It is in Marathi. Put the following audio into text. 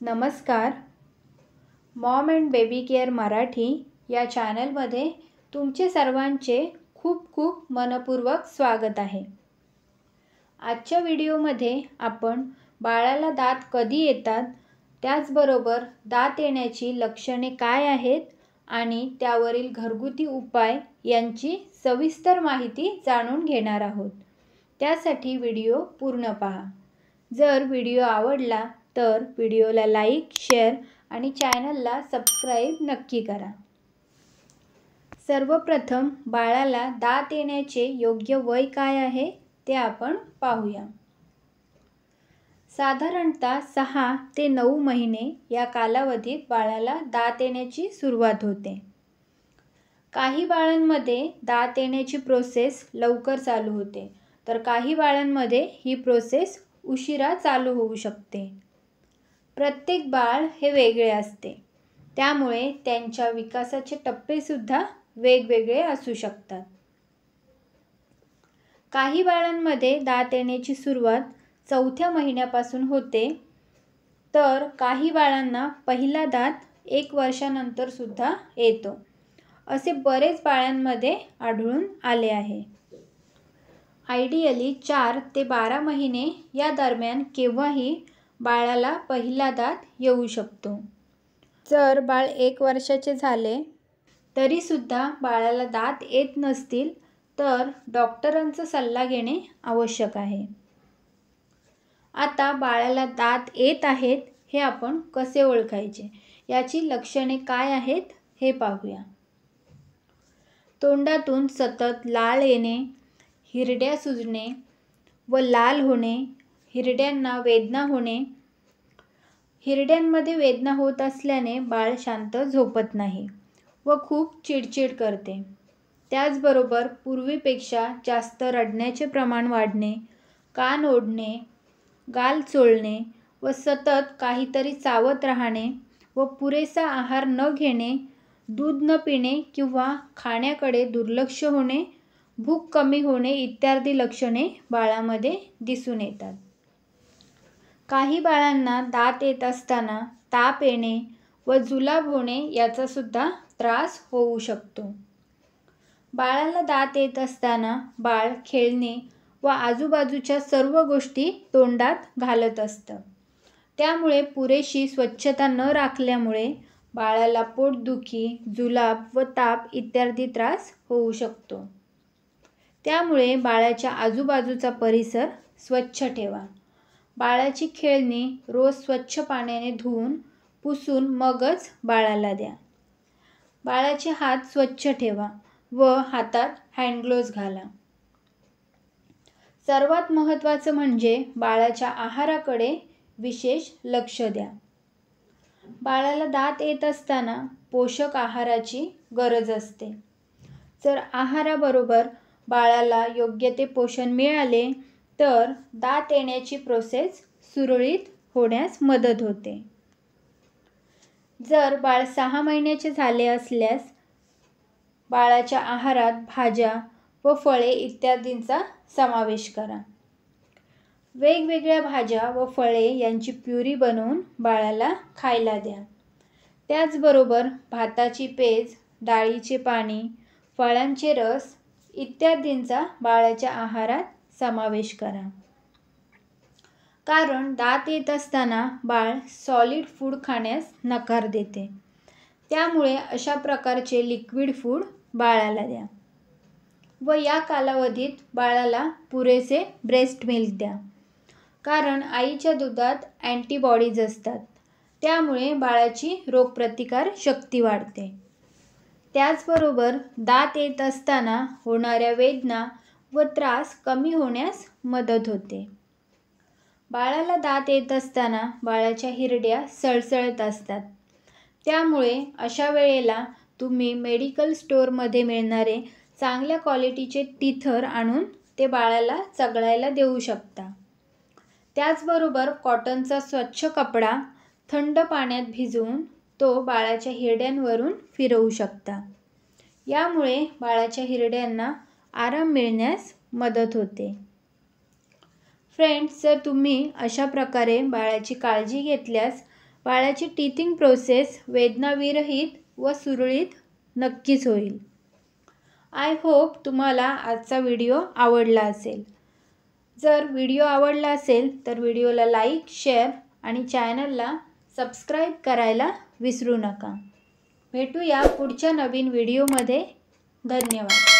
नमस्कार. Maugham and baby care Marathi या चॅनलमध्ये तुमचे सर्वांचे खूप खूप मनपूर्वक स्वागत आहे. आजच्या व्हिडिओमध्ये आपण बाळाला दात कधी येतात, त्याचबरोबर दात येण्याची लक्षणे काय आहेत आणि त्यावरील घरगुती उपाय यांची सविस्तर माहिती जाणून घेणार आहोत. त्यासाठी व्हिडिओ पूर्ण पहा. जर व्हिडिओ आवडला तर व्हिडिओला लाईक, शेअर आणि चॅनलला सबस्क्राईब नक्की करा. सर्वप्रथम बाळाला दात येण्याचे योग्य वय काय आहे ते आपण पाहूया. साधारणतः 6 ते 9 महिने या कालावधीत बाळाला दात येण्याची सुरुवात होते. काही बाळांमध्ये दात येण्याची प्रोसेस लवकर चालू होते, तर काही बाळांमध्ये ही प्रोसेस उशिरा चालू होऊ शकते. प्रत्येक बाळ हे वेगळे असते, त्यामुळे त्यांच्या विकासाचे टप्पेसुद्धा वेगवेगळे असू शकतात. काही बाळांमध्ये दात येण्याची सुरुवात 4थ्या महिन्यापासून होते, तर काही बाळांना पहिला दात 1 वर्षानंतर सुद्धा येतो. असे बरेच बाळांमध्ये आढळून आले आहे. आयडियली 4 ते 12 महिने या दरम्यान केव्हाही बाळाला पहिला दात येऊ शकतो. जर बाळ 1 वर्षाचे झाले तरीसुद्धा बाळाला दात येत नसतील तर डॉक्टरांचा सल्ला घेणे आवश्यक आहे. आता बाळाला दात येत आहेत हे आपण कसे ओळखायचे, याची लक्षणे काय आहेत हे पाहूया. तोंडातून सतत लाळ येणे, हिरड्या सुजणे व लाल होणे, हिरड्यांना वेदना होणे. हिरड्यांमध्ये वेदना होत असल्याने बाळ शांत झोपत नाही व खूप चिडचिड करते. त्याचबरोबर पूर्वीपेक्षा जास्त रडण्याचे प्रमाण वाढणे, कान ओढणे, गाल चोळणे व सतत काहीतरी चावत राहणे व पुरेसा आहार न घेणे, दूध न पिणे किंवा खाण्याकडे दुर्लक्ष होणे, भूक कमी होणे इत्यादी लक्षणे बाळामध्ये दिसून येतात. काही बाळांना दात येत असताना ताप येणे व जुलाब होणे याचा सुद्धा त्रास होऊ शकतो. बाळाला दात येत असताना बाळ खेळणे व आजूबाजूच्या सर्व गोष्टी तोंडात घालत असतं. त्यामुळे पुरेशी स्वच्छता न राखल्यामुळे बाळाला पोटदुखी, जुलाब व ताप इत्यादी त्रास होऊ शकतो. त्यामुळे बाळाच्या आजूबाजूचा परिसर स्वच्छ ठेवा. बाळाची खेळणी रोज स्वच्छ पाण्याने धुवून पुसून मगच बाळाला द्या. बाळाचे हात स्वच्छ ठेवा व हातात हँडग्लोव्ज घाला. सर्वात महत्त्वाचं म्हणजे बाळाच्या आहाराकडे विशेष लक्ष द्या. बाळाला दात येत असताना पोषक आहाराची गरज असते. जर आहाराबरोबर बाळाला योग्य ते पोषण मिळाले तर दात येण्याची प्रोसेस सुरळीत होण्यास मदत होते. जर बाळ 6 महिन्याचे झाले असल्यास बाळाच्या आहारात भाज्या व फळे इत्यादींचा समावेश करा. वेगवेगळ्या भाज्या व फळे यांची प्युरी बनवून बाळाला खायला द्या. त्याचबरोबर भाताची पेज, डाळीचे पाणी, फळांचे रस इत्यादींचा बाळाच्या आहारात समावेश करा. कारण दात येत असताना बाळ सॉलिड फूड खाण्यास नकार देते, त्यामुळे अशा प्रकारचे लिक्विड फूड बाळाला द्या. व या कालावधीत बाळाला पुरेसे ब्रेस्ट मिल्क द्या. कारण आईच्या दुधात अँटीबॉडीज असतात, त्यामुळे बाळाची रोगप्रतिकार शक्ती वाढते. त्याचबरोबर दात येत असताना होणाऱ्या वेदना व त्रास कमी होण्यास मदत होते. बाळाला दात येत असताना बाळाच्या हिरड्या सळसळत असतात, त्यामुळे अशा वेळेला तुम्ही मेडिकल स्टोअरमध्ये मिळणारे चांगल्या क्वालिटीचे टीथर आणून ते बाळाला चघळायला देऊ शकता. त्याचबरोबर कॉटनचा स्वच्छ कपडा थंड पाण्यात भिजवून तो बाळाच्या हिरड्यांवरून फिरवू शकता. यामुळे बाळाच्या हिरड्यांना आराम मिळण्यास मदत होते. फ्रेंड्स, जर तुम्ही अशा प्रकारे बाळाची काळजी घेतल्यास बाळाची टीथिंग प्रोसेस वेदनाविरहित व सुरळीत नक्कीच होईल. आय होप तुम्हाला आजचा व्हिडिओ आवडला असेल. जर व्हिडिओ आवडला असेल तर व्हिडिओला लाईक, शेअर आणि चॅनलला सबस्क्राईब करायला विसरू नका. भेटूया पुढच्या नवीन व्हिडिओमध्ये. धन्यवाद.